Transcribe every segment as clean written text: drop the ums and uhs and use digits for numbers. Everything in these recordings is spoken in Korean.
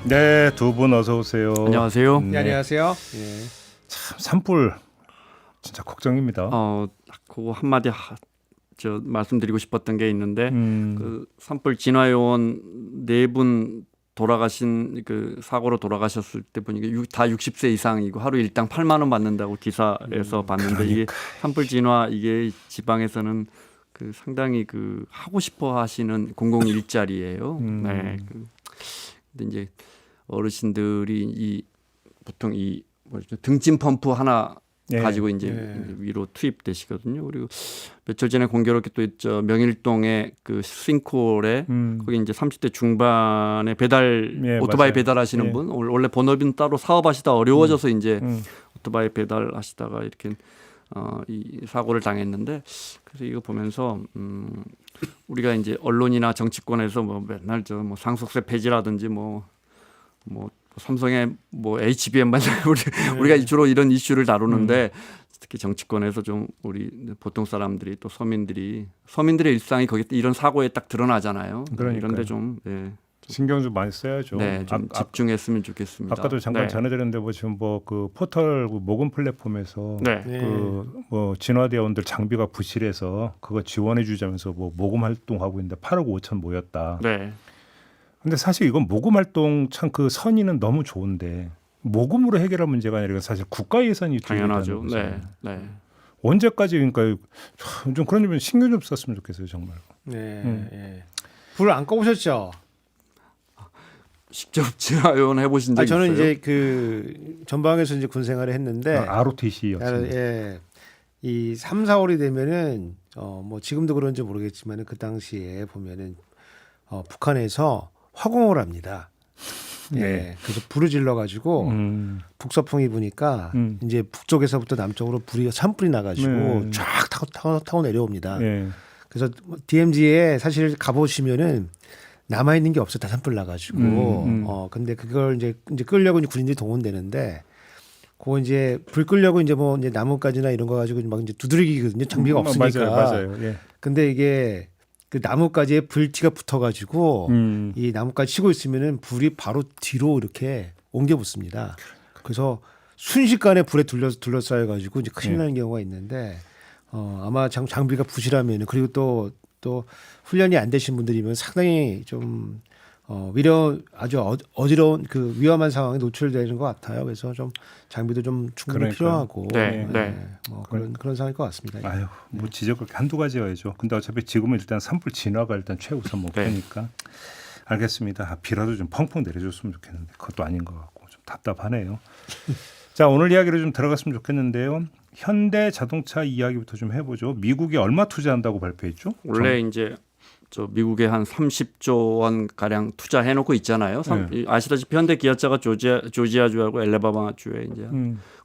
네, 두 분 어서 오세요. 안녕하세요. 네, 안녕하세요. 예. 참 산불 진짜 걱정입니다. 그거 한마디 저 말씀드리고 싶었던 게 있는데 음. 그 산불 진화요원 4분 돌아가신 그 사고로 돌아가셨을 때 보니까 다 60세 이상이고 하루 일당 8만 원 받는다고 기사에서 봤는데 이게 산불 진화 이게 지방에서는 그 상당히 그 하고 싶어 하시는 공공 일자리예요. 네. 근데 이제 어르신들이 보통 이 뭐죠? 등짐 펌프 하나 예. 가지고 이제 위로 투입되시거든요. 그리고 며칠 전에 공교롭게 또 있죠. 명일동의 그 싱크홀에 거기 이제 30대 중반에 오토바이 맞아요. 배달하시는 분 원래 본업은 따로 사업하시다 어려워져서 이제 오토바이 배달하시다가 이렇게 이 사고를 당했는데 그래서 이거 보면서 우리가 이제 언론이나 정치권에서 뭐 맨날 뭐 상속세 폐지라든지 뭐 삼성의 뭐 HBM만 우리가 주로 이런 이슈를 다루는데 특히 정치권에서 좀 우리 보통 사람들이 또 서민들의 일상이 거기 이런 사고에 딱 드러나잖아요. 이런데 좀 신경 좀 많이 써야죠. 네, 좀 집중했으면 좋겠습니다. 아까도 잠깐 전해드렸는데 뭐 지금 뭐 그 포털 모금 플랫폼에서 그 뭐 진화대원들 장비가 부실해서 그거 지원해주자면서 뭐 모금 활동하고 있는데 8억 5천 모였다. 네. 근데 사실 이건 모금 활동 참 그 선의는 너무 좋은데 모금으로 해결할 문제가 아니라 사실 국가 예산이 당연하죠. 네. 네. 언제까지 그러니까 좀 그런 좀 신경 좀 썼으면 좋겠어요 정말. 네. 불 안 꺼보셨죠? 직접 진화요원 해보신 적 있어요? 저는 이제 그 전방에서 이제 군 생활을 했는데 ROTC였습니다. 이 3, 4월이 되면은 뭐 지금도 그런지 모르겠지만은 그 당시에 보면은 북한에서 화공을 합니다. 네. 그래서 불을 질러 가지고 북서풍이 부니까 이제 북쪽에서부터 남쪽으로 산불이 나가지고 쫙 타고 내려옵니다. 그래서 DMZ에 사실 가보시면은 남아 있는 게 없어 다 산불 나가지고 근데 그걸 이제 끌려고 군인들이 동원되는데 그거 이제 불 끌려고 이제 뭐 이제 나뭇가지나 이런 거 가지고 막 이제 두드리기거든요. 장비가 없으니까. 맞아요. 근데 이게 그 나뭇가지에 불티가 붙어가지고 이 나뭇가지 치고 있으면은 불이 바로 뒤로 이렇게 옮겨 붙습니다. 그래서 순식간에 불에 둘러싸여가지고 이제 큰일 나는 경우가 있는데 아마 장비가 부실하면은 그리고 또 훈련이 안 되신 분들이면 상당히 좀 아주 어지러운 그 위험한 상황에 노출되는 것 같아요. 그래서 좀 장비도 좀 충분히 필요하고 뭐 그런 상황일 것 같습니다. 아유, 뭐 지적을 한두 가지여야죠. 근데 어차피 지금은 일단 산불 진화가 일단 최우선 목표니까 알겠습니다. 비라도 좀 펑펑 내려줬으면 좋겠는데 그것도 아닌 것 같고 좀 답답하네요. 자, 오늘 이야기로 좀 들어갔으면 좋겠는데요. 현대 자동차 이야기부터 좀 해보죠. 미국이 얼마 투자한다고 발표했죠? 원래 이제 미국에 한 30조 원 가량 투자해놓고 있잖아요. 아시다시피 현대 기아차가 조지아주하고 엘레바마주에 이제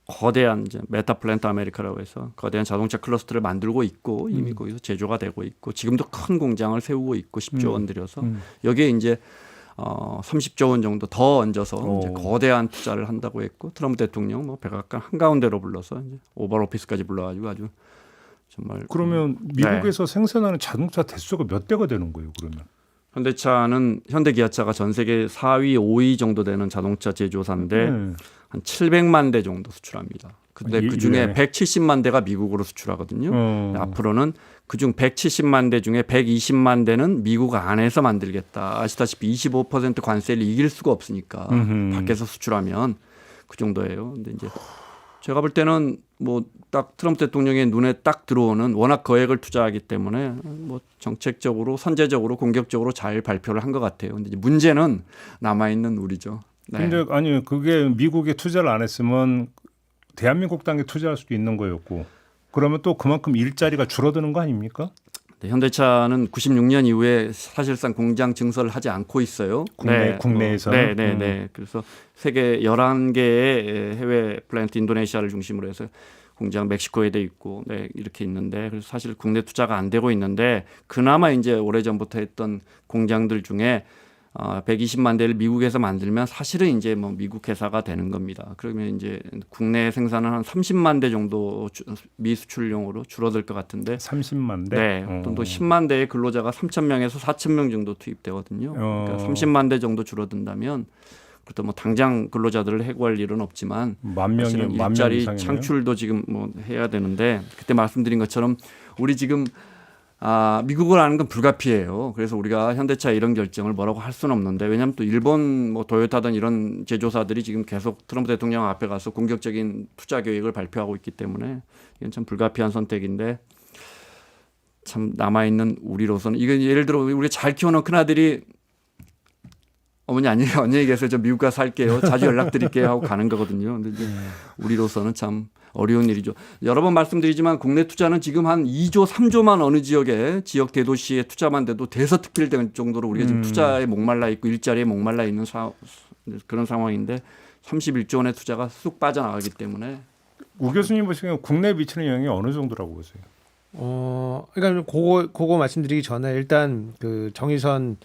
거대한 이제 메타 플랜트 아메리카라고 해서 거대한 자동차 클러스터를 만들고 있고 이미 거기서 제조가 되고 있고 지금도 큰 공장을 세우고 있고 10조 원 들여서 여기에 이제 30조 원 정도 더 얹어서 이제 거대한 투자를 한다고 했고 트럼프 대통령 뭐 백악관 한가운데로 불러서 이제 오발 오피스까지 불러가지고 아주 정말 그러면 미국에서 생산하는 자동차 대수가 몇 대가 되는 거예요? 그러면 현대기아차가 전 세계 4위, 5위 정도 되는 자동차 제조사인데 한 700만 대 정도 수출합니다. 근데 그중에 170만 대가 미국으로 수출하거든요. 앞으로는 그중 170만 대 중에 120만 대는 미국 안에서 만들겠다. 아시다시피 25% 관세를 이길 수가 없으니까 밖에서 수출하면 그 정도예요. 근데 이제 제가 볼 때는 뭐 딱 트럼프 대통령의 눈에 딱 들어오는 워낙 거액을 투자하기 때문에 뭐 정책적으로 선제적으로 공격적으로 잘 발표를 한 것 같아요. 근데 이제 문제는 남아 있는 우리죠. 근데 아니 그게 미국에 투자를 안 했으면 대한민국 땅에 투자할 수도 있는 거였고 그러면 또 그만큼 일자리가 줄어드는 거 아닙니까? 현대차는 96년 이후에 사실상 공장 증설을 하지 않고 있어요. 국내에서는. 네. 그래서 세계 11개의 해외 플랜트 인도네시아를 중심으로 해서 공장 멕시코에 돼 있고 이렇게 있는데 그래서 사실 국내 투자가 안 되고 있는데 그나마 이제 오래전부터 했던 공장들 중에 120만 대를 미국에서 만들면 사실은 이제 뭐 미국 회사가 되는 겁니다. 그러면 이제 국내 생산은 한 30만 대 정도 미수출용으로 줄어들 것 같은데 30만 대? 네. 또 10만 대의 근로자가 3,000명에서 4,000명 정도 투입되거든요. 그러니까 30만 대 정도 줄어든다면 그렇다고 뭐 당장 근로자들을 해고할 일은 없지만 만 명이 사실은 만 일자리 명 이상이네요. 창출도 지금 뭐 해야 되는데 그때 말씀드린 것처럼 우리 지금 미국을 아는 건 불가피해요. 그래서 우리가 현대차 이런 결정을 뭐라고 할 수는 없는데 왜냐하면 또 일본 뭐 토요타든 이런 제조사들이 지금 계속 트럼프 대통령 앞에 가서 공격적인 투자 계획을 발표하고 있기 때문에 이건 참 불가피한 선택인데 참 남아있는 우리로서는 이건 예를 들어 우리가 잘 키워놓은 큰아들이 어머니 안녕히 계세요. 저 미국 가서 살게요. 자주 연락드릴게요 하고 가는 거거든요. 근데 이제 우리로서는 참 어려운 일이죠. 여러 번 말씀드리지만 국내 투자는 지금 한 2조, 3조만 어느 지역에 지역 대도시에 투자만 돼도 대서특필될 정도로 우리가 지금 투자에 목말라 있고 일자리에 목말라 있는 그런 상황인데 31조 원의 투자가 쑥 빠져나가기 때문에 우 교수님 보시기에 국내에 미치는 영향이 어느 정도라고 보세요? 그러니까 그거 말씀드리기 전에 일단 그 정의선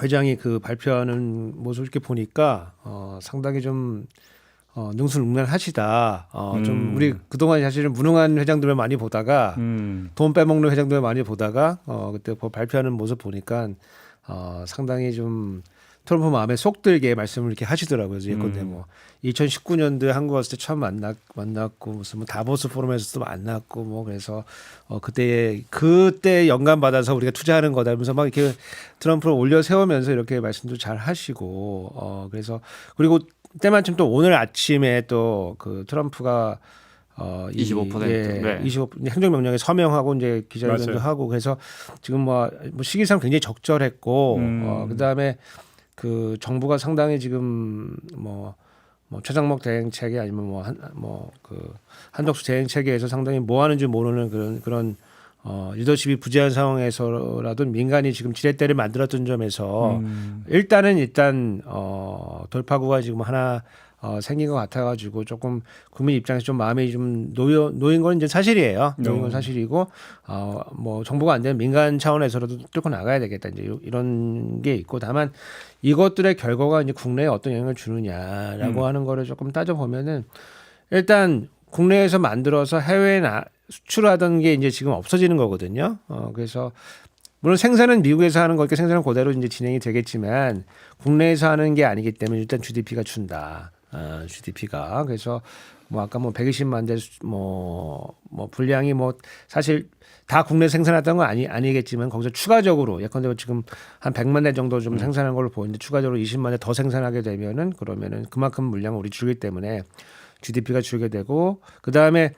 회장이 그 발표하는 모습을 이렇게 보니까 상당히 좀 능수능란하시다. 좀 우리 그동안 사실은 무능한 회장들을 많이 보다가 돈 빼먹는 회장들을 많이 보다가 그때 발표하는 모습 보니까 상당히 좀 트럼프 마음에 속 들게 말씀을 이렇게 하시더라고요. 예컨대 뭐 2019년도에 한국 왔을 때 처음 만났고 무슨 뭐 다보스 포럼에서도 만났고 뭐 그래서 그때 영감 받아서 우리가 투자하는 거다 하면서 막 이렇게 트럼프를 올려 세우면서 이렇게 말씀도 잘 하시고 그래서 그리고 때마침 또 오늘 아침에 또 그 트럼프가 25% 네. 25 행정명령에 서명하고 이제 기자회견도 맞아요. 하고 그래서 지금 뭐 시기상 굉장히 적절했고 그다음에 그 정부가 상당히 지금 뭐 최장목 대행체계 아니면 그 한덕수 대행체계에서 상당히 뭐 하는지 모르는 그런 리더십이 부재한 상황에서라도 민간이 지금 지렛대를 만들었던 점에서 일단 돌파구가 지금 하나 생긴 것 같아가지고 조금 국민 입장에서 좀 마음이 좀 놓인 건 이제 사실이에요. 놓인 건 사실이고 뭐 정부가 안 되면 민간 차원에서라도 뚫고 나가야 되겠다 이제 이런 게 있고 다만 이것들의 결과가 이제 국내에 어떤 영향을 주느냐라고 하는 거를 조금 따져 보면은 일단 국내에서 만들어서 해외에 수출하던 게 이제 지금 없어지는 거거든요. 그래서 물론 생산은 미국에서 하는 거니까 생산은 그대로 이제 진행이 되겠지만 국내에서 하는 게 아니기 때문에 일단 GDP가 준다. GDP가 그래서 뭐 아까 뭐 120만 대 뭐 분량이 뭐 사실 다 국내 생산했던 건 아니겠지만 거기서 추가적으로 예컨대 지금 한 100만 대 정도 좀 생산한 걸로 보이는데 추가적으로 20만 대 더 생산하게 되면은 그러면은 그만큼 물량을 우리 줄기 때문에 GDP가 줄게 되고 그다음에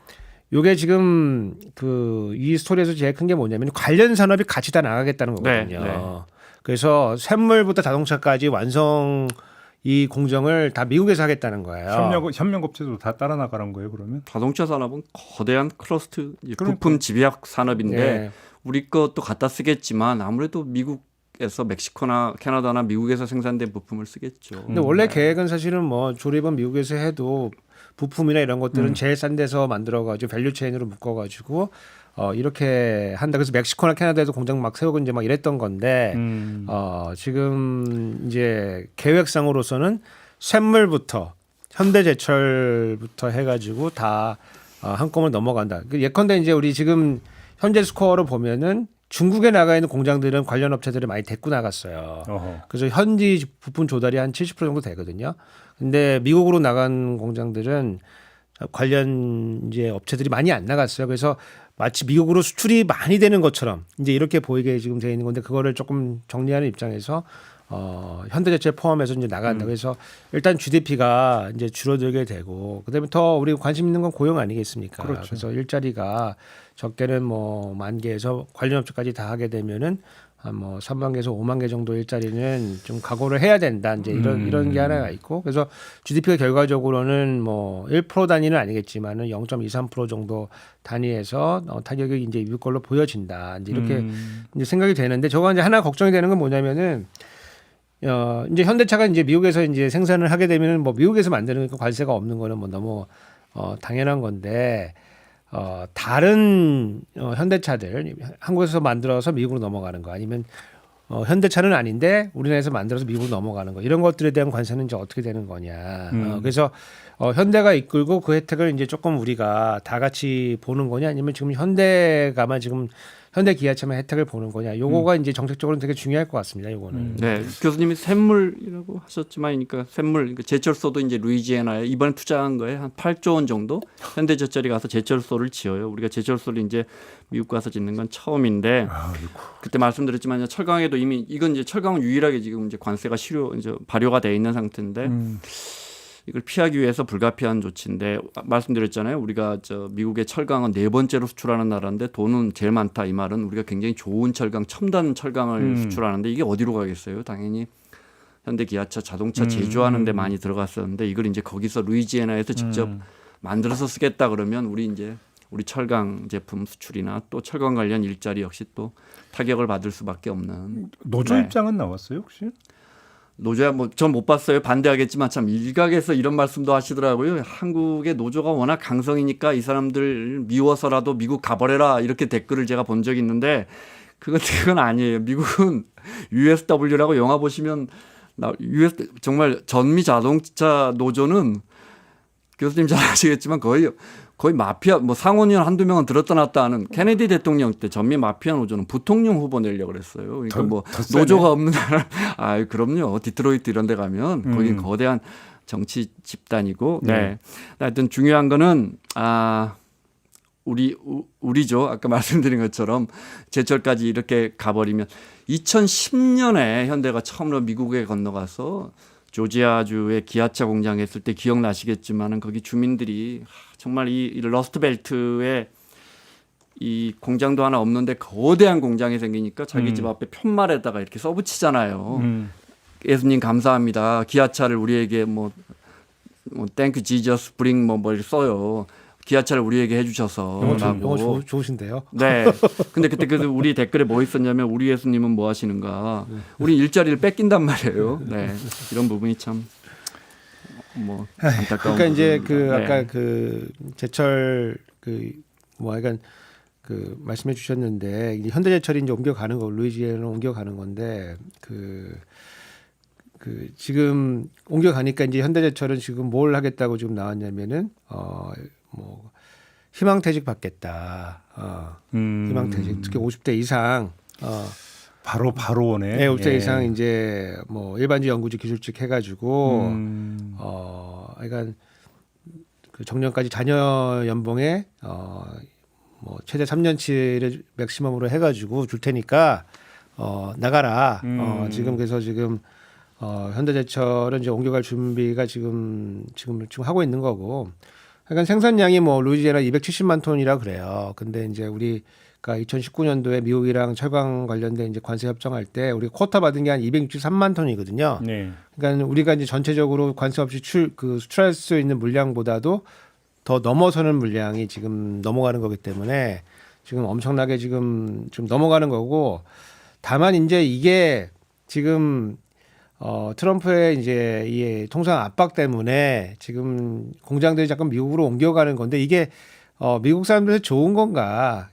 요게 지금 이 스토리에서 제일 큰 게 뭐냐면 관련 산업이 같이 다 나가겠다는 거거든요. 네. 그래서 샘물부터 자동차까지 완성 이 공정을 다 미국에서 하겠다는 거예요. 협력업체도 다 따라 나가는 거예요, 그러면? 자동차 산업은 거대한 클러스터 그러니까. 부품 집약 산업인데 네. 우리 것도 갖다 쓰겠지만 아무래도 미국에서 멕시코나 캐나다나 미국에서 생산된 부품을 쓰겠죠. 근데 원래 계획은 사실은 뭐 조립은 미국에서 해도 부품이나 이런 것들은 제일 싼 데서 만들어가지고 밸류 체인으로 묶어가지고 이렇게 한다. 그래서 멕시코나 캐나다에도 공장 막 세우고 이제 막 이랬던 건데 지금 이제 계획상으로서는 샘물부터 현대제철부터 해가지고 다 한꺼번에 넘어간다. 예컨대 이제 우리 지금 현재 스코어로 보면은 중국에 나가 있는 공장들은 관련 업체들을 많이 데리고 나갔어요. 그래서 현지 부품 조달이 한 70% 정도 되거든요. 근데 미국으로 나간 공장들은 관련 이제 업체들이 많이 안 나갔어요. 그래서 마치 미국으로 수출이 많이 되는 것처럼 이제 이렇게 보이게 지금 되어 있는 건데 그거를 조금 정리하는 입장에서 현대제철 포함해서 이제 나간다. 그래서 일단 GDP가 이제 줄어들게 되고 그다음에 더 우리 관심 있는 건 고용 아니겠습니까? 그렇죠. 그래서 일자리가 적게는 뭐 10,000개에서 관련 업체까지 다 하게 되면은 한 뭐 3만 개에서 5만 개 정도 일자리는 좀 각오를 해야 된다. 이제 이런 게 하나가 있고 그래서 GDP가 결과적으로는 뭐 1% 단위는 아니겠지만은 0.23% 정도 단위에서 타격이 이제 입을 걸로 보여진다. 이제 이렇게 이제 생각이 되는데 저거 이제 하나 걱정이 되는 건 뭐냐면은 이제 현대차가 이제 미국에서 이제 생산을 하게 되면은 뭐 미국에서 만드는 거 관세가 없는 거는 뭐 너무 당연한 건데 다른 현대차들 한국에서 만들어서 미국으로 넘어가는 거 아니면 현대차는 아닌데 우리나라에서 만들어서 미국으로 넘어가는 거 이런 것들에 대한 관세는 이제 어떻게 되는 거냐. 그래서 현대가 이끌고 그 혜택을 이제 조금 우리가 다 같이 보는 거냐 아니면 지금 현대가만 지금 현대기아차만 혜택을 보는 거냐. 요거가 이제 정책적으로 되게 중요할 것 같습니다. 요거는. 네, 교수님이 샘물이라고 하셨지만, 그러니까 샘물, 그러니까 제철소도 이제 루이지애나에 이번에 투자한 거에 한 8조 원 정도 현대제철이 가서 제철소를 지어요. 우리가 제철소를 이제 미국 가서 짓는 건 처음인데, 그때 말씀드렸지만 철강에도 이미 이건 이제 철강은 유일하게 지금 이제 관세가 이제 발효가 돼 있는 상태인데. 이걸 피하기 위해서 불가피한 조치인데 말씀드렸잖아요. 우리가 미국의 철강은 4번째로 수출하는 나라인데 돈은 제일 많다 이 말은 우리가 굉장히 좋은 철강, 첨단 철강을 수출하는데 이게 어디로 가겠어요? 당연히 현대기아차 자동차 제조하는 데 많이 들어갔었는데 이걸 이제 거기서 루이지애나에서 직접 만들어서 쓰겠다 그러면 우리 철강 제품 수출이나 또 철강 관련 일자리 역시 또 타격을 받을 수밖에 없는. 노조 입장은 나왔어요 혹시? 노조야 뭐 전 못 봤어요. 반대하겠지만 참 일각에서 이런 말씀도 하시더라고요. 한국의 노조가 워낙 강성이니까 이 사람들 미워서라도 미국 가버려라 이렇게 댓글을 제가 본 적이 있는데 그건 아니에요. 미국은 USW라고 영화 보시면 정말 전미 자동차 노조는 교수님 잘 아시겠지만 거의 마피아 뭐 상원의원 한두 명은 들었다 놨다 하는 케네디 대통령 때 전미 마피아 노조는 부통령 후보 내려고 그랬어요. 그러니까 뭐 노조가 없는 나라 그럼요. 디트로이트 이런 데 가면 거기 거대한 정치 집단이고 네. 하여튼 중요한 거는 우리죠. 아까 말씀드린 것처럼 제철까지 이렇게 가버리면 2010년에 현대가 처음으로 미국에 건너가서 조지아주의 기아차 공장 했을 때 기억나시겠지만은 거기 주민들이 정말 이 러스트벨트에 이 공장도 하나 없는데 거대한 공장이 생기니까 자기 집 앞에 편말에다가 이렇게 써붙이잖아요. 예수님 감사합니다. 기아차를 우리에게 뭐 땡큐 지저스 브링 뭐 이렇게 써요. 기아차를 우리에게 해주셔서. 영어 좋으신데요. 네. 근데 그때 우리 댓글에 뭐 있었냐면 우리 예수님은 뭐 하시는가. 우리 일자리를 뺏긴단 말이에요. 네. 이런 부분이 참 뭐 안타까운. 그러니까 이제 부분입니다. 아까 제철 약간 말씀해 주셨는데 현대제철이 이제 옮겨가는 거 루이지애나로 옮겨가는 건데 지금 옮겨가니까 이제 현대제철은 지금 뭘 하겠다고 지금 나왔냐면은 뭐 희망퇴직 받겠다. 희망퇴직 특히 50대 이상 바로 오네. 네, 50대 이상 이제 뭐 일반직, 연구직, 기술직 해가지고 그러니까 정년까지 자녀 연봉에 뭐 최대 3년치를 맥시멈으로 해가지고 줄 테니까 나가라. 지금 그래서 지금 현대제철은 이제 옮겨갈 준비가 지금 하고 있는 거고. 그러니까 생산량이 뭐 루이지애나 270만 톤이라 그래요. 근데 이제 우리가 2019년도에 미국이랑 철강 관련된 이제 관세 협정할 때 우리 쿼터 받은 게 한 263만 톤이거든요. 네. 그러니까 우리가 이제 전체적으로 관세 없이 수출할 수 있는 물량보다도 더 넘어서는 물량이 지금 넘어가는 거기 때문에 지금 엄청나게 지금 좀 넘어가는 거고. 다만 이제 이게 지금 트럼프의 이제 이 통상 압박 때문에 지금 공장들이 자꾸 미국으로 옮겨가는 건데 이게 미국 사람들한테 좋은 건가?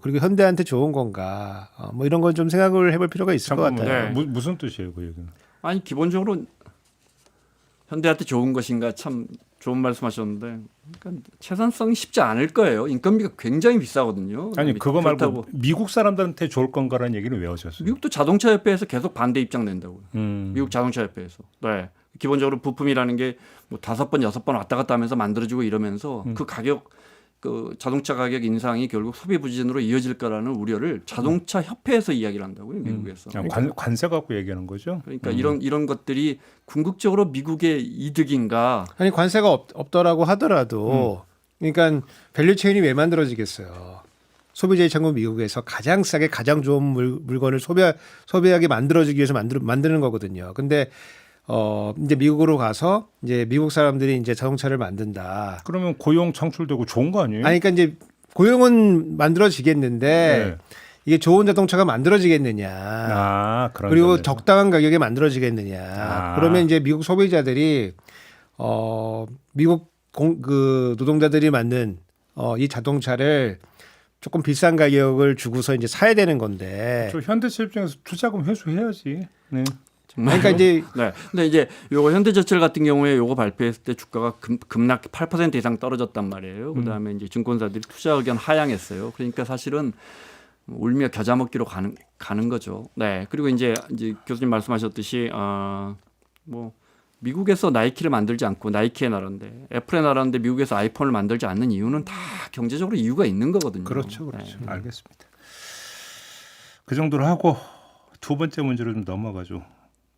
그리고 현대한테 좋은 건가? 뭐 이런 건 좀 생각을 해볼 필요가 있을 것 같아요. 네. 무슨 뜻이에요, 그 얘기는? 아니 기본적으로 현대한테 좋은 것인가 참 좋은 말씀하셨는데 그러니까 채산성이 쉽지 않을 거예요. 인건비가 굉장히 비싸거든요. 아니 그거 말고 미국 사람들한테 좋을 건가라는 얘기는 왜 하셨어요? 미국도 자동차 협회에서 계속 반대 입장 낸다고요. 미국 자동차 협회에서. 네. 기본적으로 부품이라는 게 뭐 5번 6번 왔다 갔다 하면서 만들어지고 이러면서 그 가격 자동차 가격 인상이 결국 소비 부진으로 이어질 거라는 우려를 자동차 협회에서 이야기를 한다고요. 미국에서. 관세 갖고 얘기하는 거죠? 그러니까 이런 것들이 궁극적으로 미국의 이득인가? 아니 관세가 없더라고 하더라도 그러니까 밸류체인이 왜 만들어지겠어요? 소비자의 천국 미국에서 가장 싸게 가장 좋은 물건을 소비하게 만들어지기 위해서 만드는 거거든요. 근데 이제 미국으로 가서 이제 미국 사람들이 이제 자동차를 만든다. 그러면 고용 창출되고 좋은 거 아니에요? 아니 그러니까 이제 고용은 만들어지겠는데 이게 좋은 자동차가 만들어지겠느냐. 그리고 점에서. 적당한 가격에 만들어지겠느냐. 그러면 이제 미국 소비자들이 미국 노동자들이 만든 이 자동차를 조금 비싼 가격을 주고서 이제 사야 되는 건데. 저 현대차 입장에서 투자금 회수해야지. 네. 그러니까 이제 네. 근데 이제 요거 현대제철 같은 경우에 요거 발표했을 때 주가가 급락 8% 이상 떨어졌단 말이에요. 그다음에 이제 증권사들이 투자 의견 하향했어요. 그러니까 사실은 울며 겨자 먹기로 가는 거죠. 네. 그리고 이제 교수님 말씀하셨듯이 뭐 미국에서 나이키를 만들지 않고 나이키의 나라인데 애플의 나라인데 미국에서 아이폰을 만들지 않는 이유는 다 경제적으로 이유가 있는 거거든요. 그렇죠. 알겠습니다. 그 정도로 하고 두 번째 문제로 좀 넘어가죠.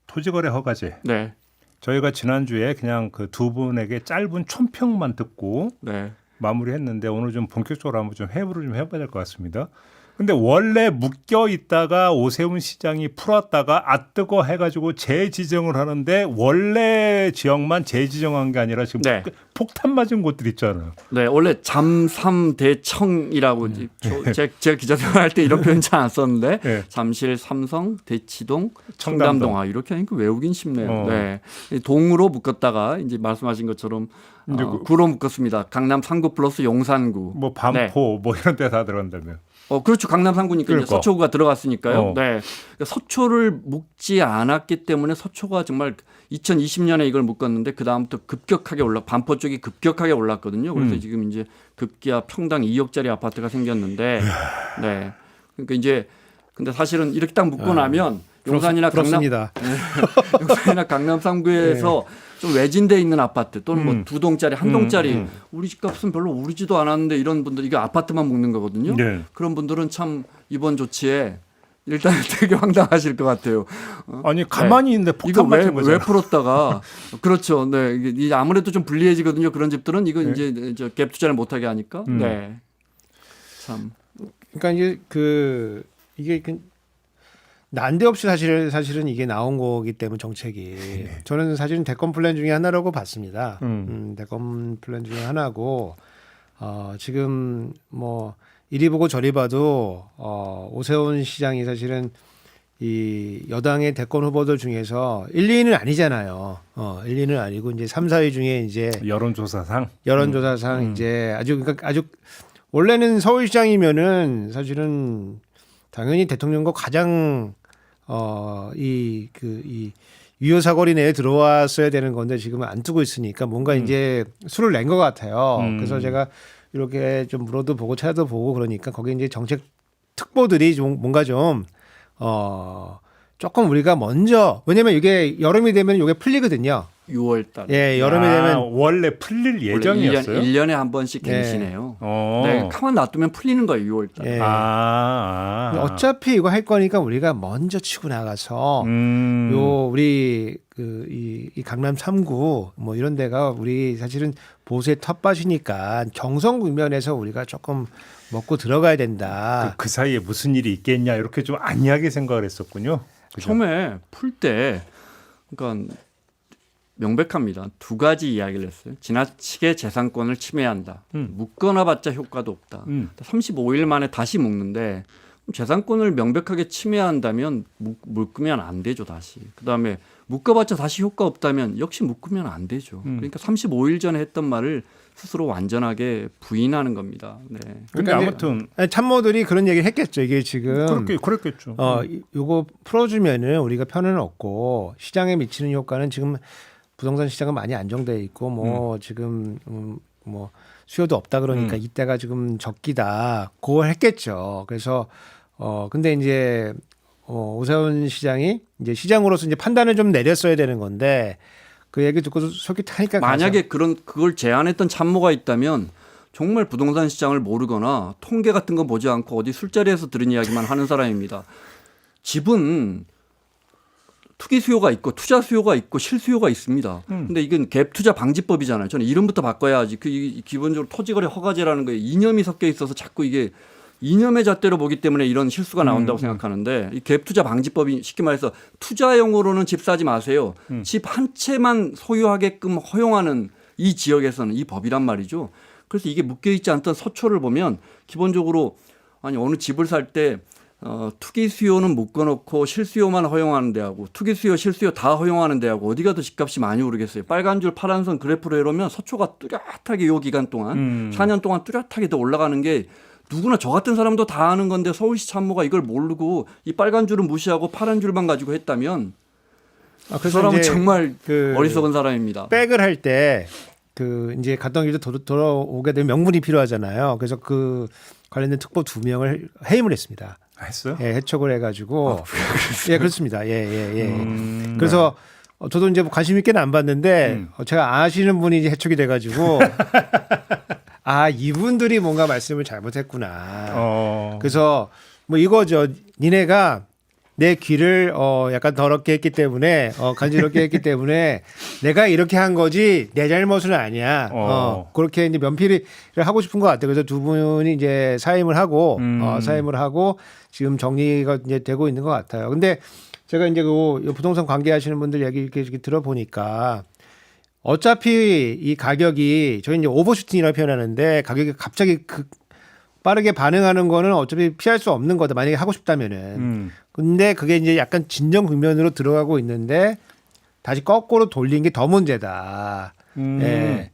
토지거래 허가제. 네. 저희가 지난주에 그냥 그 두 분에게 짧은 촌평만 듣고 네. 마무리했는데 오늘 좀 본격적으로 한번 좀 해부를 좀 해봐야 될 것 같습니다. 근데 원래 묶여 있다가 오세훈 시장이 풀었다가 뜨거 해가지고 재지정을 하는데 원래 지역만 재지정한 게 아니라 지금 네. 폭탄 맞은 곳들 있잖아요. 네, 원래 잠삼대청이라고 제가 기자 생활할 때 이런 표현 잘 안 썼는데 네. 잠실, 삼성, 대치동, 청담동. 청담동 이렇게 하니까 외우긴 쉽네요. 네, 동으로 묶었다가 이제 말씀하신 것처럼 구로 묶었습니다. 강남 3구 플러스 용산구. 뭐 반포 네. 뭐 이런 데 다 들어간다며. 그렇죠. 강남 3구니까 그러니까. 이제 서초구가 들어갔으니까요. 네. 그러니까 서초를 묶지 않았기 때문에 서초가 정말 2020년에 이걸 묶었는데 그 다음부터 급격하게 반포 쪽이 급격하게 올랐거든요. 그래서 지금 이제 급기야 평당 2억짜리 아파트가 생겼는데, 네. 그러니까 이제 근데 사실은 이렇게 딱 묶고 나면 용산이나 부럽습니다. 용산이나 강남 3구에서 좀 외진돼 있는 아파트 또는 뭐 두 동짜리 한 동짜리 우리 집값은 별로 오르지도 않았는데 이런 분들 이게 아파트만 묶는 거거든요. 네. 그런 분들은 참 이번 조치에 일단 되게 황당하실 것 같아요. 아니 가만히 있는데 폭탄 이거 맞은 거잖아요. 왜 풀었다가 그렇죠. 네, 이게 아무래도 좀 불리해지거든요. 그런 집들은 이거 이제 갭 투자를 못하게 하니까. 네, 참. 그러니까 이제 이게 난데없이 사실은 이게 나온 거기 때문에 정책이 저는 사실은 대권 플랜 중에 하나라고 봤습니다. 대권 플랜 중에 하나고 지금 뭐 이리 보고 저리 봐도 오세훈 시장이 사실은 이 여당의 대권 후보들 중에서 1, 2위는 아니잖아요. 1, 2위는 아니고 이제 3, 4위 중에 이제 여론조사상 이제 아주 원래는 서울시장이면은 사실은 당연히 대통령과 가장 이 유효 사거리 내에 들어왔어야 되는 건데 지금은 안 뜨고 있으니까 뭔가 이제 수를 낸 것 같아요. 그래서 제가 이렇게 좀 물어도 보고 찾아도 보고 그러니까 거기 이제 정책 특보들이 좀 뭔가 좀 조금 우리가 먼저 왜냐면 이게 여름이 되면 이게 풀리거든요. 6월 달. 예, 여름이 되면 원래 풀릴 예정이었어요. 1년에 한 번씩 갱신해요. 네, 가만 놔두면 풀리는 거예요, 6월 달. 예. 어차피 어차피 이거 할 거니까 우리가 먼저 치고 나가서 요 우리 이 강남 3구 뭐 이런 데가 우리 사실은 보수의 텃밭이니까 경선 국면에서 우리가 조금 먹고 들어가야 된다. 그 사이에 무슨 일이 있겠냐 이렇게 좀 안이하게 생각을 했었군요. 그죠? 처음에 풀 때 그러니까 명백합니다. 두 가지 이야기를 했어요. 지나치게 재산권을 침해한다. 묶어놔봤자 효과도 없다. 35일 만에 다시 묶는데 재산권을 명백하게 침해한다면 묶으면 안 되죠. 다시. 그다음에 묶어봤자 다시 효과 없다면 역시 묶으면 안 되죠. 그러니까 35일 전에 했던 말을 스스로 완전하게 부인하는 겁니다. 네. 근데 아무튼 참모들이 그런 얘기를 했겠죠. 이게 지금 그랬겠죠. 요거 풀어주면은 우리가 편은 없고 시장에 미치는 효과는 지금 부동산 시장은 많이 안정돼 있고 뭐 지금 뭐 수요도 없다 그러니까 이때가 지금 적기다. 그걸 했겠죠. 그래서 근데 이제 오세훈 시장이 이제 시장으로서 이제 판단을 좀 내렸어야 되는 건데 그 얘기 듣고 솔깃하니까 만약에 그걸 제안했던 참모가 있다면 정말 부동산 시장을 모르거나 통계 같은 거 보지 않고 어디 술자리에서 들은 이야기만 하는 사람입니다. 집은 투기 수요가 있고 투자 수요가 있고 실수요가 있습니다. 근데 이건 갭 투자 방지법이잖아요. 저는 이름부터 바꿔야지. 기본적으로 토지거래 허가제라는 거에 이념이 섞여 있어서 자꾸 이게 이념의 잣대로 보기 때문에 이런 실수가 나온다고 생각하는데 이 갭 투자 방지법이 쉽게 말해서 투자용으로는 집 사지 마세요. 집 한 채만 소유하게끔 허용하는 이 지역에서는 이 법이란 말이죠. 그래서 이게 묶여 있지 않던 서초를 보면 기본적으로 아니 어느 집을 살 때 투기 수요는 묶어놓고 실수요만 허용하는 데하고 투기 수요, 실수요 다 허용하는 데하고 어디가 더 집값이 많이 오르겠어요. 빨간 줄 파란 선 그래프로 해놓으면 서초가 뚜렷하게 요 기간 동안 4년 동안 뚜렷하게 더 올라가는 게 누구나 저 같은 사람도 다 아는 건데 서울시 참모가 이걸 모르고 이 빨간 줄은 무시하고 파란 줄만 가지고 했다면 그 사람은 정말 어리석은 사람입니다. 백을 할 때 이제 갔던 길도 돌아오게 되면 명분이 필요하잖아요. 그래서 그 관련된 특보 2명을 해임을 했습니다. 했어요? 예, 해촉을 해가지고 예 그렇습니다. 그래서 저도 이제 뭐 관심 있게는 안 봤는데 제가 아시는 분이 이제 해촉이 돼가지고 아 이분들이 뭔가 말씀을 잘못했구나. 그래서 뭐 이거죠. 니네가 내 귀를 약간 더럽게 했기 때문에 간지럽게 했기 때문에 내가 이렇게 한 거지 내 잘못은 아니야. 그렇게 이제 면피를 하고 싶은 것 같아요. 그래서 두 분이 이제 사임을 하고 지금 정리가 이제 되고 있는 것 같아요. 근데 제가 이제 그 부동산 관계하시는 분들 얘기 이렇게 들어보니까 어차피 이 가격이 저희 이제 오버슈팅이라고 표현하는데 가격이 갑자기 빠르게 반응하는 거는 어차피 피할 수 없는 거다. 만약에 하고 싶다면은. 근데 그게 이제 약간 진정 국면으로 들어가고 있는데 다시 거꾸로 돌린 게 더 문제다. 예.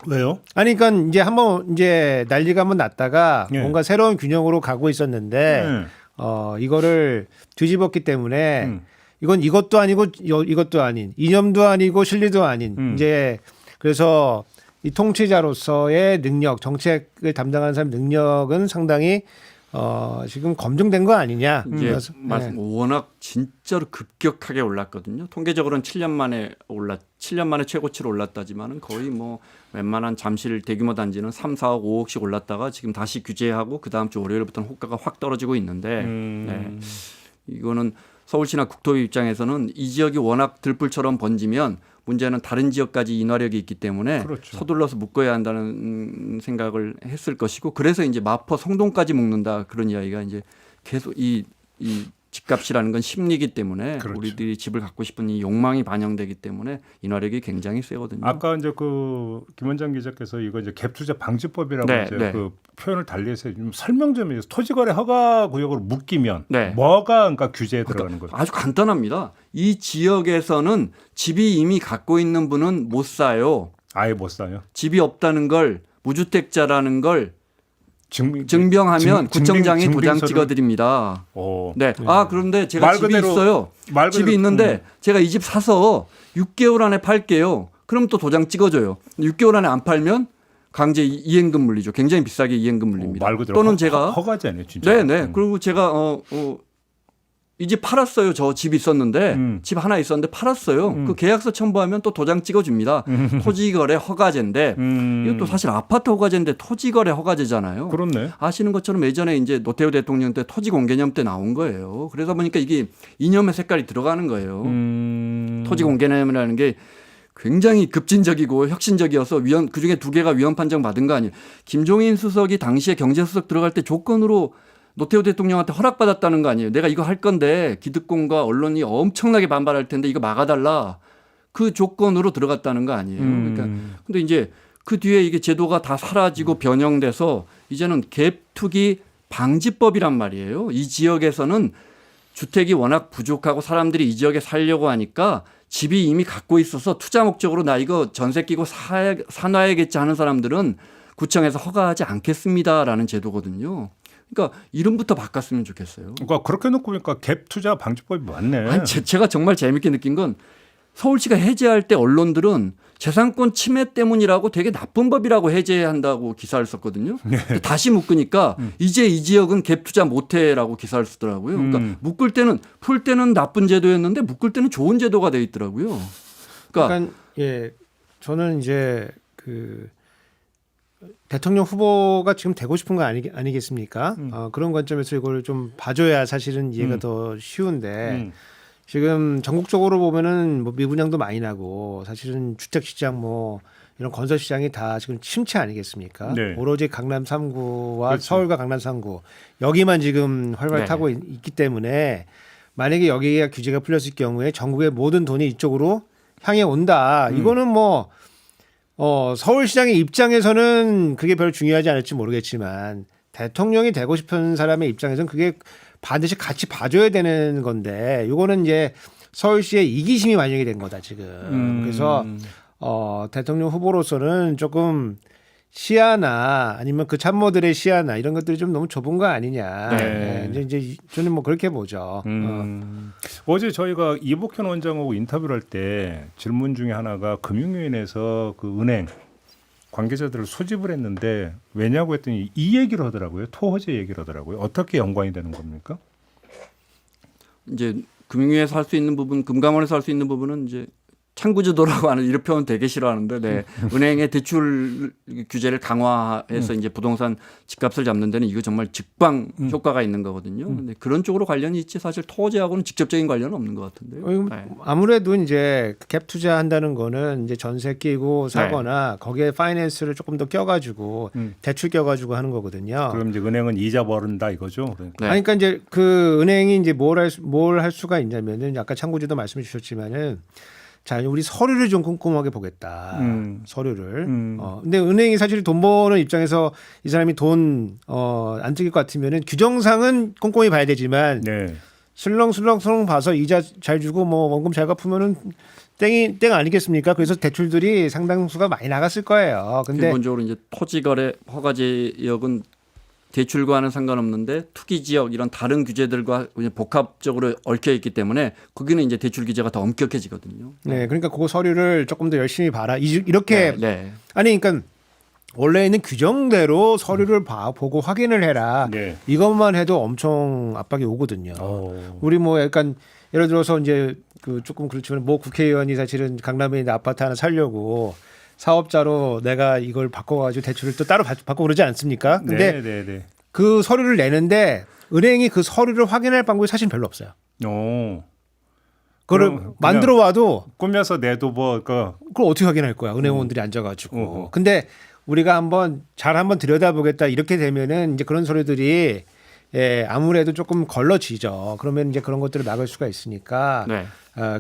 왜요? 아니, 그러니까 이제 한번 이제 난리가 한번 났다가 뭔가 새로운 균형으로 가고 있었는데 이거를 뒤집었기 때문에 이건 이것도 아니고 이것도 아닌 이념도 아니고 실리도 아닌 이제 그래서 이 통치자로서의 능력, 정책을 담당하는 사람 능력은 상당히 지금 검증된 거 아니냐. 이제 워낙 진짜로 급격하게 올랐거든요. 통계적으로는 7년 만에 7년 만에 최고치로 올랐다지만은 거의 뭐 웬만한 잠실 대규모 단지는 3, 4억, 5억씩 올랐다가 지금 다시 규제하고 그 다음 주 월요일부터는 호가가 확 떨어지고 있는데 이거는 서울시나 국토부 입장에서는 이 지역이 워낙 들불처럼 번지면 문제는 다른 지역까지 인화력이 있기 때문에 그렇죠. 서둘러서 묶어야 한다는 생각을 했을 것이고 그래서 이제 마포 성동까지 묶는다 그런 이야기가 이제 계속 이 집값이라는 건 심리이기 때문에 그렇죠. 우리들이 집을 갖고 싶은 이 욕망이 반영되기 때문에 인화력이 굉장히 세거든요. 아까 이제 그 김원장 기자께서 이거 이제 갭 투자 방지법이라고 이제 그 표현을 달리해서 좀 설명 좀 해주세요. 토지거래 허가 구역으로 묶이면 뭐가 그러니까 규제에 들어가는 거죠? 아주 간단합니다. 이 지역에서는 집이 이미 갖고 있는 분은 못 사요. 아예 못 사요. 집이 없다는 걸 무주택자라는 걸 증명하면 구청장이 도장 찍어드립니다. 네. 그런데 제가 집이 있어요. 집이 있는데 제가 이 집 사서 6개월 안에 팔게요. 그럼 또 도장 찍어줘요. 6개월 안에 안 팔면 강제 이행금 물리죠. 굉장히 비싸게 이행금 물립니다. 말 그대로 또는 제가 허가지 아니에요, 진짜. 네네. 그리고 제가 이 집 팔았어요. 저 집 있었는데 집 하나 있었는데 팔았어요. 그 계약서 첨부하면 또 도장 찍어줍니다. 토지거래 허가제인데 이것도 사실 아파트 허가제인데 토지거래 허가제잖아요. 그렇네. 아시는 것처럼 예전에 이제 노태우 대통령 때 토지공개념 때 나온 거예요. 그러다 보니까 이게 이념의 색깔이 들어가는 거예요. 토지공개념이라는 게 굉장히 급진적이고 혁신적이어서 그중에 2개가 위헌 판정 받은 거 아니에요. 김종인 수석이 당시에 경제수석 들어갈 때 조건으로 노태우 대통령한테 허락받았다는 거 아니에요. 내가 이거 할 건데 기득권과 언론이 엄청나게 반발할 텐데 이거 막아달라. 그 조건으로 들어갔다는 거 아니에요. 그러니까 근데 이제 그 뒤에 이게 제도가 다 사라지고 변형돼서 이제는 갭 투기 방지법이란 말이에요. 이 지역에서는 주택이 워낙 부족하고 사람들이 이 지역에 살려고 하니까 집이 이미 갖고 있어서 투자 목적으로 나 이거 전세 끼고 사놔야겠지 하는 사람들은 구청에서 허가하지 않겠습니다라는 제도거든요. 그러니까 이름부터 바꿨으면 좋겠어요. 그러니까 그렇게 놓고 보니까 갭 투자 방지법이 맞네. 아니, 제가 정말 재밌게 느낀 건 서울시가 해제할 때 언론들은 재산권 침해 때문이라고 되게 나쁜 법이라고 해제한다고 기사를 썼거든요. 다시 묶으니까 이제 이 지역은 갭 투자 못해라고 기사를 쓰더라고요. 그러니까 묶을 때는 풀 때는 나쁜 제도였는데 묶을 때는 좋은 제도가 돼 있더라고요. 그러니까 저는 이제 그 대통령 후보가 지금 되고 싶은 거 아니겠습니까? 그런 관점에서 이걸 좀 봐줘야 사실은 이해가 더 쉬운데 지금 전국적으로 보면은 뭐 미분양도 많이 나고 사실은 주택 시장 뭐 이런 건설 시장이 다 지금 침체 아니겠습니까? 오로지 강남 3구와 그렇죠. 서울과 강남 3구 여기만 지금 활발 타고 있기 때문에 만약에 여기가 규제가 풀렸을 경우에 전국의 모든 돈이 이쪽으로 향해 온다. 이거는 뭐 서울시장의 입장에서는 그게 별로 중요하지 않을지 모르겠지만 대통령이 되고 싶은 사람의 입장에서는 그게 반드시 같이 봐줘야 되는 건데 이거는 이제 서울시의 이기심이 반영이 된 거다 지금. 그래서 대통령 후보로서는 조금 시야나 아니면 그 참모들의 시야나 이런 것들이 좀 너무 좁은 거 아니냐. 이제 저는 뭐 그렇게 보죠. 어제 저희가 이복현 원장하고 인터뷰를 할 때 질문 중에 하나가 금융위원회에서 그 은행 관계자들을 소집을 했는데 왜냐고 했더니 이 얘기를 하더라고요. 토호제 얘기를 하더라고요. 어떻게 연관이 되는 겁니까? 이제 금융위에서 할 수 있는 부분, 금감원에서 할 수 있는 부분은 이제 창구주도라고 하는 이런 표현 되게 싫어하는데, 네. 은행의 대출 규제를 강화해서 이제 부동산 집값을 잡는 데는 이거 정말 직방 효과가 있는 거거든요. 근데 그런 쪽으로 관련이 있지 사실 토지하고는 직접적인 관련은 없는 것 같은데요. 네. 아무래도 이제 갭 투자한다는 거는 이제 전세 끼고 사거나 거기에 파이낸스를 조금 더 껴가지고 대출 껴가지고 하는 거거든요. 그럼 이제 은행은 이자 벌은다 이거죠. 그러니까. 아니, 그러니까 이제 그 은행이 이제 뭘 할 수가 있냐면은 아까 창구주도 말씀해 주셨지만은 자, 우리 서류를 좀 꼼꼼하게 보겠다. 서류를. 근데 은행이 사실 돈 버는 입장에서 이 사람이 돈 안 뜯길 것 같으면은 규정상은 꼼꼼히 봐야 되지만 네. 슬렁슬렁 봐서 이자 잘 주고 뭐 원금 잘 갚으면은 땡 아니겠습니까? 그래서 대출들이 상당수가 많이 나갔을 거예요. 근데 기본적으로 이제 토지거래 허가 지역은 대출과는 상관없는데 투기 지역 이런 다른 규제들과 복합적으로 얽혀 있기 때문에 거기는 이제 대출 규제가 더 엄격해지거든요. 네, 그러니까 그거 서류를 조금 더 열심히 봐라. 이렇게 네. 아니, 그러니까 원래 있는 규정대로 서류를 보고 확인을 해라. 네. 이것만 해도 엄청 압박이 오거든요. 우리 뭐 약간 예를 들어서 이제 그 조금 그렇지만 뭐 국회의원이 사실은 강남에 있는 아파트 하나 살려고 사업자로 내가 이걸 바꿔가지고 대출을 또 따로 받고 그러지 않습니까? 근데 네. 그 서류를 내는데 은행이 그 서류를 확인할 방법이 사실 별로 없어요. 그걸 만들어 와도 꾸며서 내도 뭐 그걸 어떻게 확인할 거야? 은행원들이 앉아가지고. 근데 우리가 한번 들여다보겠다 이렇게 되면은 이제 그런 서류들이 아무래도 조금 걸러지죠. 그러면 이제 그런 것들을 막을 수가 있으니까 네.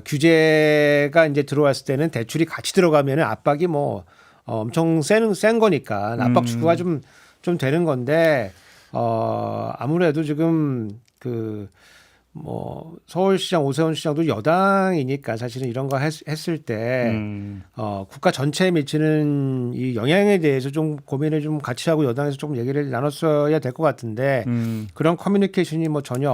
규제가 이제 들어왔을 때는 대출이 같이 들어가면은 압박이 뭐 엄청 센 거니까 압박 축구가 좀 되는 건데 아무래도 지금 뭐 서울시장 오세훈 시장도 여당이니까 사실은 이런 거 했을 때 국가 전체에 미치는 이 영향에 대해서 좀 고민을 좀 같이 하고 여당에서 조금 얘기를 나눴어야 될 것 같은데 그런 커뮤니케이션이 뭐 전혀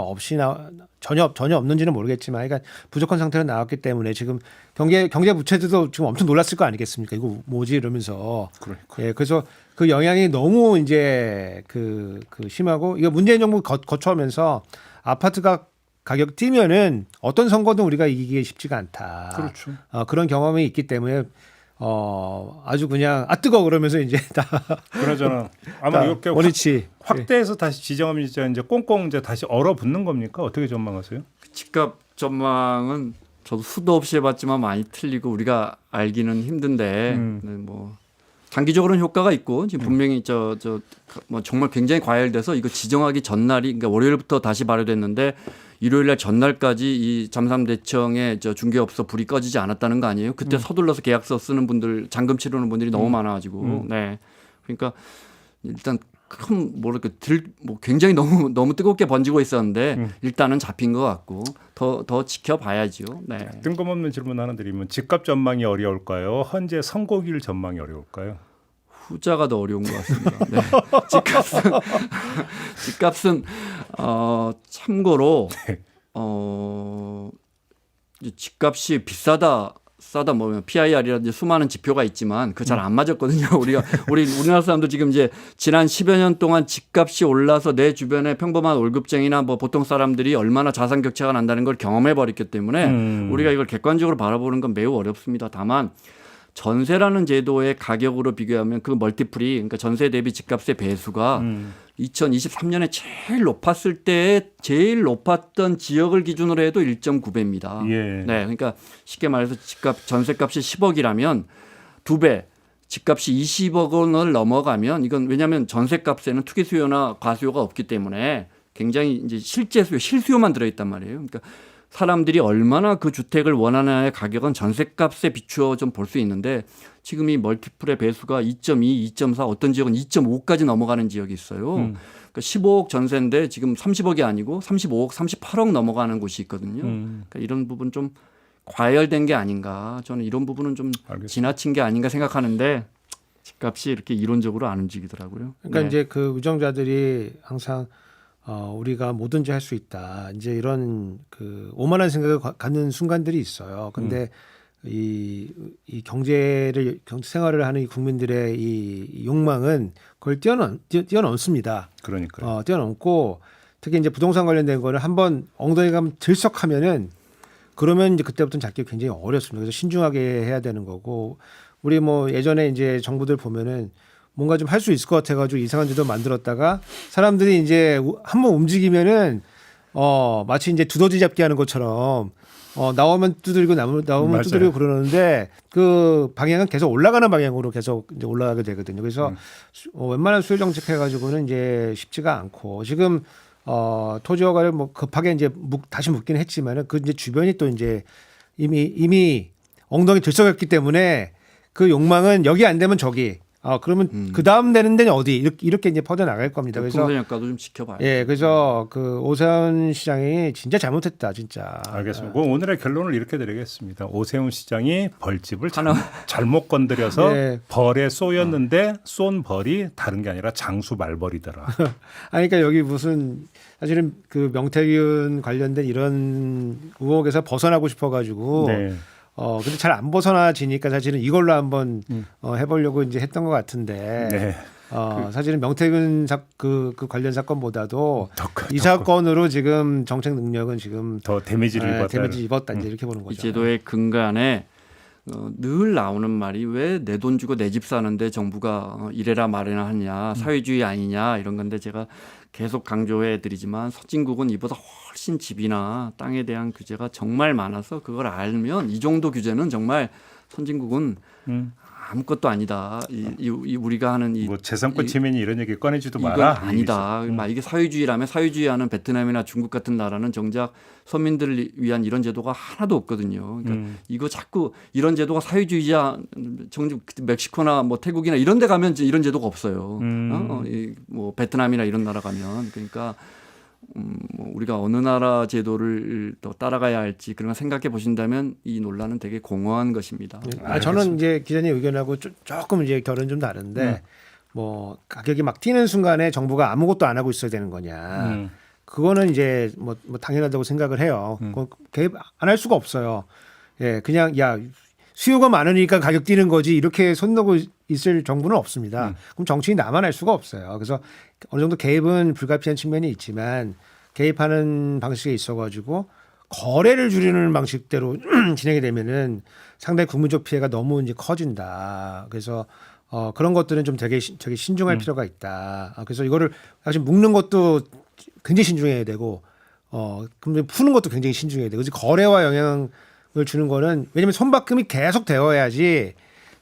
없는지는 모르겠지만, 그러니까 부족한 상태로 나왔기 때문에 지금 경제 부채들도 지금 엄청 놀랐을 거 아니겠습니까? 이거 뭐지 이러면서. 그러니까. 예, 그래서 그 영향이 너무 이제 그 심하고 이거 문재인 정부 거쳐오면서 아파트가 가격 뛰면은 어떤 선거든 우리가 이기기 쉽지가 않다. 그렇죠. 그런 경험이 있기 때문에 아주 그냥 뜨거워 그러면서 이제 다 그러잖아. 아마 이렇게 원위치 확대해서 다시 지정하면 이제 꽁꽁 이제 다시 얼어붙는 겁니까? 어떻게 전망하세요? 집값 전망은 저도 수도 없이 해봤지만 많이 틀리고 우리가 알기는 힘든데 네, 뭐 단기적으로는 효과가 있고 지금 분명히 뭐 정말 굉장히 과열돼서 이거 지정하기 전날이 그러니까 월요일부터 다시 발효됐는데 일요일날 전날까지 이 잠삼대청의 중개업소 불이 꺼지지 않았다는 거 아니에요? 그때 서둘러서 계약서 쓰는 분들, 잔금 치르는 분들이 너무 많아가지고, 네, 그러니까 일단 뭐 굉장히 너무 뜨겁게 번지고 있었는데 일단은 잡힌 것 같고 더 지켜봐야죠. 네. 뜬금없는 질문 하나 드리면 집값 전망이 어려울까요? 현재 선고일 전망이 어려울까요? 후자가 더 어려운 것 같습니다. 네. 집값은 참고로 집값이 싸다 뭐 PIR이라든지 수많은 지표가 있지만 그 잘 안 맞았거든요. 우리나라 사람도 지금 이제 지난 10여 년 동안 집값이 올라서 내 주변에 평범한 월급쟁이나 뭐 보통 사람들이 얼마나 자산 격차가 난다는 걸 경험해 버렸기 때문에 우리가 이걸 객관적으로 바라보는 건 매우 어렵습니다. 다만 전세라는 제도의 가격으로 비교하면 그 멀티플이 그러니까 전세 대비 집값의 배수가 2023년에 제일 높았던 지역을 기준으로 해도 1.9배입니다. 예. 네, 그러니까 쉽게 말해서 전세값이 10억이라면 2배, 집값이 20억 원을 넘어가면 이건 왜냐하면 전세값에는 투기 수요나 과수요가 없기 때문에 굉장히 이제 실수요만 들어있단 말이에요. 그러니까 사람들이 얼마나 그 주택을 원하느냐의 가격은 전세값에 비추어 좀 볼 수 있는데 지금 이 멀티플의 배수가 2.2, 2.4 어떤 지역은 2.5까지 넘어가는 지역이 있어요. 그러니까 15억 전세인데 지금 30억이 아니고 35억, 38억 넘어가는 곳이 있거든요. 그러니까 이런 부분 좀 과열된 게 아닌가. 저는 이런 부분은 좀 알겠습니다. 지나친 게 아닌가 생각하는데 집값이 이렇게 이론적으로 안 움직이더라고요. 그러니까 네. 이제 그 우정자들이 항상 우리가 뭐든지 할 수 있다. 이제 이런 그 오만한 생각을 갖는 순간들이 있어요. 근데 이 경제 생활을 하는 이 국민들의 이 욕망은 그걸 뛰어넘습니다. 그러니까요. 뛰어넘고 특히 이제 부동산 관련된 거를 한번 엉덩이가 들썩하면은 그러면 이제 그때부터는 잡기 굉장히 어렵습니다. 그래서 신중하게 해야 되는 거고 우리 뭐 예전에 이제 정부들 보면은 뭔가 좀 할 수 있을 것 같아가지고 이상한 제도 만들었다가 사람들이 이제 한번 움직이면은 마치 이제 두더지 잡기 하는 것처럼 나오면 두드리고 나오면 맞아요. 두드리고 그러는데 그 방향은 계속 올라가는 방향으로 계속 이제 올라가게 되거든요. 그래서 웬만한 수요 정책 해가지고는 이제 쉽지가 않고 지금 토지 허가를 뭐 급하게 이제 다시 묶기는 했지만은 그 이제 주변이 또 이제 이미 엉덩이 들썩였기 때문에 그 욕망은 여기 안 되면 저기. 그러면 그 다음 되는 데는 어디 이렇게 이제 퍼져 나갈 겁니다. 그래서 풍선효과도 좀 지켜봐요. 예, 그래서 그 오세훈 시장이 진짜 잘못했다, 진짜. 알겠습니다. 오늘의 결론을 이렇게 드리겠습니다. 오세훈 시장이 벌집을 잘못 건드려서 네. 벌에 쏘였는데 쏜 벌이 다른 게 아니라 장수 말벌이더라. 아니, 그러니까 여기 무슨 사실은 그 명태균 관련된 이런 의혹에서 벗어나고 싶어가지고. 네. 근데 잘 안 벗어나지니까 사실은 이걸로 한번 해보려고 이제 했던 것 같은데. 네. 사실은 명태균 그 관련 사건보다도 이 더 사건으로 지금 정책 능력은 지금 더 데미지를 입었다 이제 이렇게 보는 거죠. 이 제도의 근간에 늘 나오는 말이 왜 내 돈 주고 내 집 사는데 정부가 이래라 말해라 하냐 사회주의 아니냐 이런 건데 제가 계속 강조해 드리지만 선진국은 이보다 훨씬 집이나 땅에 대한 규제가 정말 많아서 그걸 알면 이 정도 규제는 정말 선진국은 아무것도 아니다. 우리가 하는 뭐 재산권 침해니 이런 얘기 꺼내지도 이건 마라. 아니다. 이게 사회주의라면 사회주의하는 베트남이나 중국 같은 나라는 정작 서민들을 위한 이런 제도가 하나도 없거든요. 그러니까 이거 자꾸 이런 제도가 사회주의자 정작 멕시코나 뭐 태국이나 이런 데 가면 이런 제도가 없어요. 뭐 베트남이나 이런 나라 가면 그러니까 뭐 우리가 어느 나라 제도를 또 따라가야 할지 그런 걸 생각해 보신다면 이 논란은 되게 공허한 것입니다. 저는 이제 기자님 의견하고 조금 이제 결은 좀 다른데 뭐 가격이 막 뛰는 순간에 정부가 아무것도 안 하고 있어야 되는 거냐. 그거는 이제 뭐 당연하다고 생각을 해요. 개입 안 할 수가 없어요. 예, 그냥 야 수요가 많으니까 가격 뛰는 거지 이렇게 손 놓고 있을 정부는 없습니다. 그럼 정치인이 나만 할 수가 없어요. 그래서 어느 정도 개입은 불가피한 측면이 있지만 개입하는 방식에 있어가지고 거래를 줄이는 방식대로 진행이 되면은 상당히 국민적 피해가 너무 이제 커진다. 그래서 그런 것들은 좀 되게 신중할 필요가 있다. 그래서 이거를 사실 묶는 것도 굉장히 신중해야 되고, 근데 푸는 것도 굉장히 신중해야 되고, 그래서 거래와 영향을 주는 거는 왜냐면 손바꿈이 계속 되어야지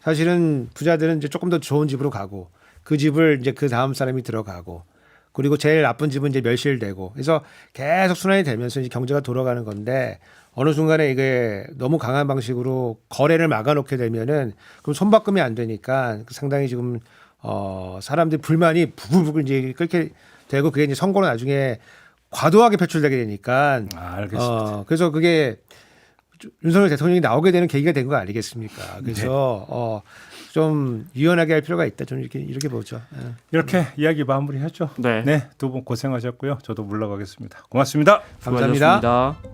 사실은 부자들은 이제 조금 더 좋은 집으로 가고 그 집을 이제 그 다음 사람이 들어가고 그리고 제일 나쁜 집은 이제 멸실되고 그래서 계속 순환이 되면서 이제 경제가 돌아가는 건데 어느 순간에 이게 너무 강한 방식으로 거래를 막아놓게 되면은 그럼 손바꿈이 안 되니까 상당히 지금 사람들이 불만이 부글부글 이제 그렇게 되고 그게 이제 선거로 나중에 과도하게 표출되게 되니까 알겠습니다. 그래서 그게 윤석열 대통령이 나오게 되는 계기가 된 거 아니겠습니까? 그래서 좀 유연하게 할 필요가 있다. 저는 이렇게 보죠. 이렇게 이야기 마무리하죠. 네. 네, 두 분 고생하셨고요. 저도 물러가겠습니다. 고맙습니다. 감사합니다. 수고하셨습니다.